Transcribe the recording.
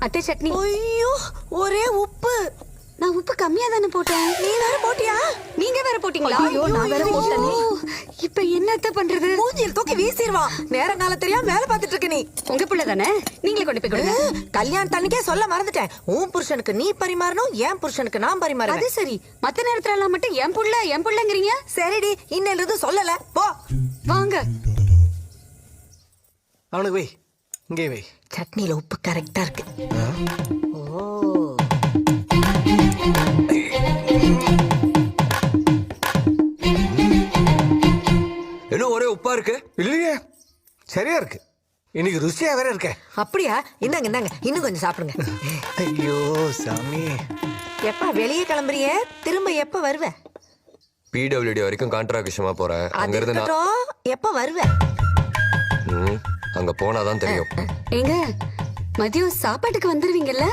அத்தை சட்னி. ஐயோ ஒரே உப்பு. நான் உப்பு கம்மியா தானே போட்டேன். நீ வேற போட்டியா? நீங்க வேற போட்டீங்களா? ஐயோ, நான் வேற போட்டேனே. இப்ப என்னத்த பண்றது? மூஞ்சில் தூக்கி வீசிடுவான். நேரங்கால தெரியாம வேலை பார்த்துட்டு இருக்க நீ. உங்க பிள்ளை தானே, நீங்களே கொண்டு போய் கொடுங்க. கல்யாணத்தன்னைக்கே சொல்ல மறந்துட்டேன். உன் புருஷனுக்கு நீ பரிமாறணும், என் புருஷனுக்கு நான் பரிமாறணும். அது சரி, மத்த நேரத்துல எல்லாம் மட்டும் என் புள்ளங்கிறீங்க. சரிடி, இன்னையில இருந்து சொல்லல. போ வாங்க. அவனுக்கு வை, இங்கே வை. சட்னில உப்பு கரெக்டா இருக்கு. ஓ என்ன ஒரே உப்பா இருக்கு? இல்லையே, சரியா இருக்கு. இன்னைக்கு ருசியா வேற இருக்க. அப்படியா? இந்தாங்க இந்தாங்க, இன்னும் கொஞ்சம் சாப்பிடுங்க. ஐயோ சாமி. எப்ப வெளியே கிளம்புறிய? திரும்ப எப்ப வருவ? பிடபிள்யூடி வரைக்கும் கான்ட்ராக்ட் விஷயமா போறேன். அது அங்க இருந்து நான் இருக்கட்டும், எப்ப வருவ? அங்க போனாதான் தெரியும். ஏங்க, மதியம் சாப்பாட்டுக்கு வந்துருவீங்கல்ல?